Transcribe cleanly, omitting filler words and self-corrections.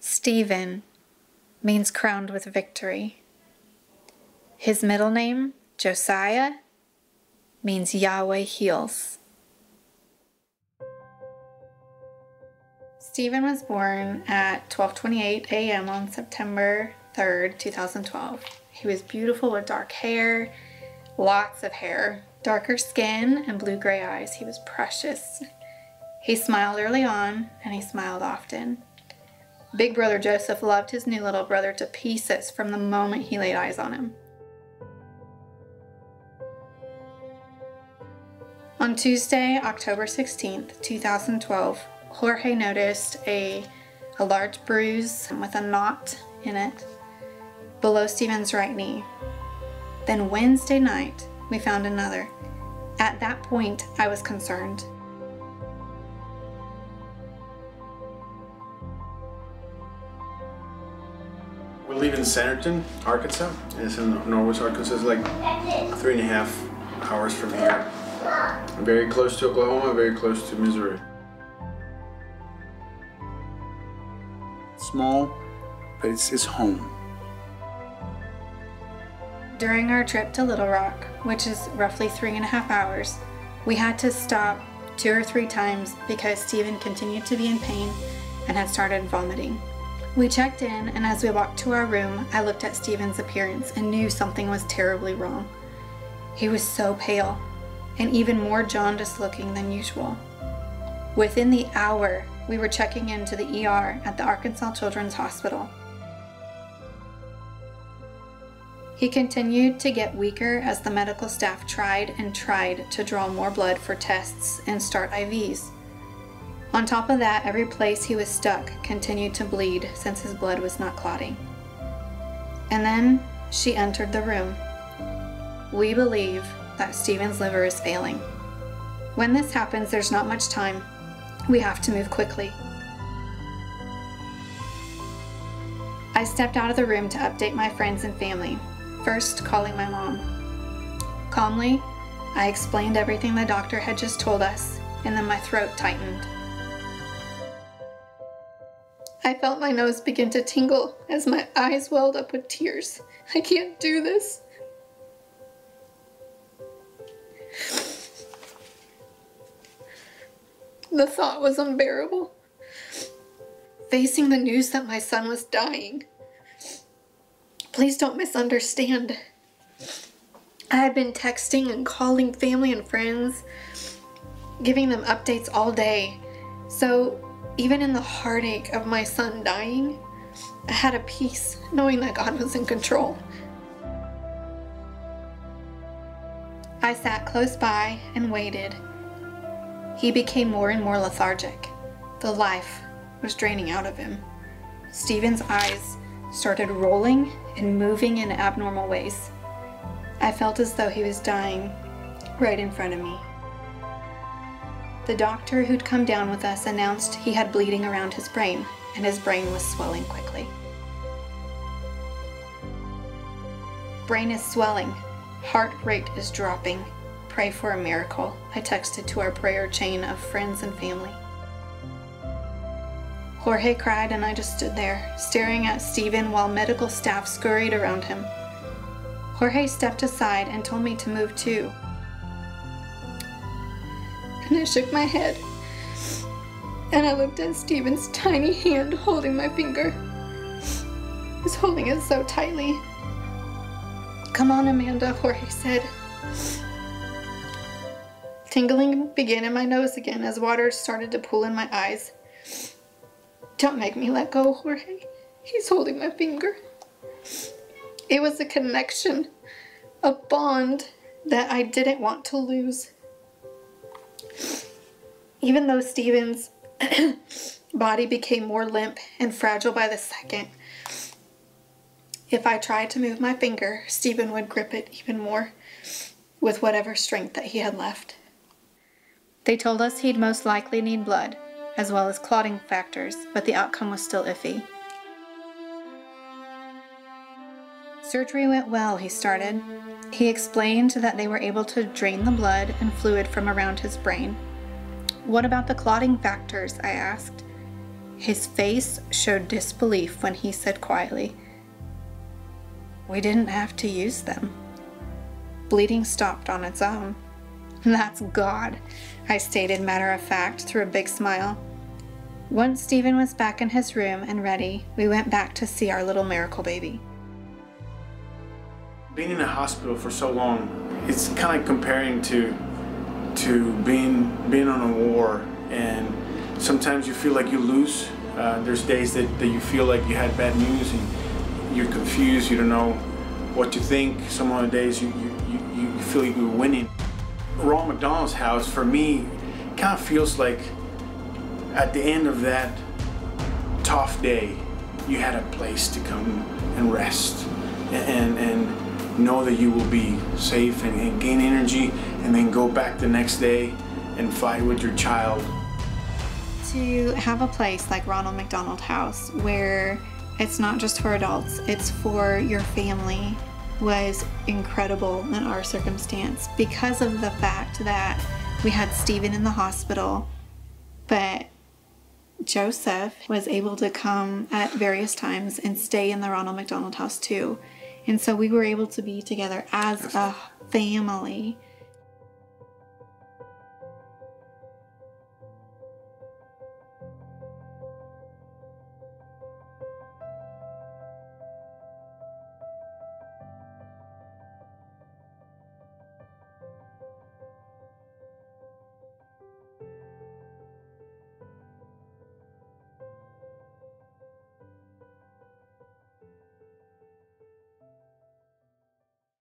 Stephen means crowned with victory. His middle name, Josiah, means Yahweh heals. Stephen was born at 12:28 a.m. on September 3rd, 2012. He was beautiful with dark hair, lots of hair, darker skin, and blue-gray eyes. He was precious. He smiled early on, and he smiled often. Big brother Joseph loved his new little brother to pieces from the moment he laid eyes on him. On Tuesday, October 16th, 2012, Jorge noticed a large bruise with a knot in it below Stephen's right knee. Then Wednesday night, we found another. At that point, I was concerned. We live in Centerton, Arkansas. It's in Norwest, Arkansas. It's like 3.5 hours from here. Very close to Oklahoma, very close to Missouri. Small, but it's his home. During our trip to Little Rock, which is roughly 3.5 hours, we had to stop 2 or 3 times because Stephen continued to be in pain and had started vomiting. We checked in, and as we walked to our room, I looked at Stephen's appearance and knew something was terribly wrong. He was so pale, and even more jaundiced looking than usual. Within the hour, we were checking into the ER at the Arkansas Children's Hospital. He continued to get weaker as the medical staff tried and tried to draw more blood for tests and start IVs. On top of that, every place he was stuck continued to bleed since his blood was not clotting. And then she entered the room. We believe that Stephen's liver is failing. When this happens, there's not much time. We have to move quickly. I stepped out of the room to update my friends and family, first calling my mom. Calmly, I explained everything the doctor had just told us, and then my throat tightened. I felt my nose begin to tingle as my eyes welled up with tears. I can't do this. The thought was unbearable. Facing the news that my son was dying. Please don't misunderstand. I had been texting and calling family and friends, giving them updates all day. So even in the heartache of my son dying, I had a peace knowing that God was in control. I sat close by and waited. He became more and more lethargic. The life was draining out of him. Stephen's eyes started rolling and moving in abnormal ways. I felt as though he was dying right in front of me. The doctor who'd come down with us announced he had bleeding around his brain, and his brain was swelling quickly. Brain is swelling. Heart rate is dropping. Pray for a miracle, I texted to our prayer chain of friends and family. Jorge cried, and I just stood there, staring at Stephen while medical staff scurried around him. Jorge stepped aside and told me to move too. And I shook my head, and I looked at Stephen's tiny hand holding my finger. He was holding it so tightly. "Come on, Amanda," Jorge said. Tingling began in my nose again as water started to pool in my eyes. "Don't make me let go, Jorge. He's holding my finger." It was a connection, a bond that I didn't want to lose. Even though Stephen's body became more limp and fragile by the second, if I tried to move my finger, Stephen would grip it even more with whatever strength that he had left. They told us he'd most likely need blood, as well as clotting factors, but the outcome was still iffy. Surgery went well, he started. He explained that they were able to drain the blood and fluid from around his brain. "What about the clotting factors?" I asked. His face showed disbelief when he said quietly, "We didn't have to use them." Bleeding stopped on its own. "That's God," I stated matter of fact through a big smile. Once Stephen was back in his room and ready, we went back to see our little miracle baby. Being in a hospital for so long, it's kind of comparing to being on a war, and sometimes you feel like you lose. There's days that you feel like you had bad news and you're confused, you don't know what to think. Some other days you feel like you're winning. Ronald McDonald's house, for me, kind of feels like at the end of that tough day, you had a place to come and rest and know that you will be safe and gain energy, and then go back the next day and fight with your child. To have a place like Ronald McDonald House where it's not just for adults, it's for your family, was incredible in our circumstance because of the fact that we had Stephen in the hospital, but Joseph was able to come at various times and stay in the Ronald McDonald House too. And so we were able to be together as a family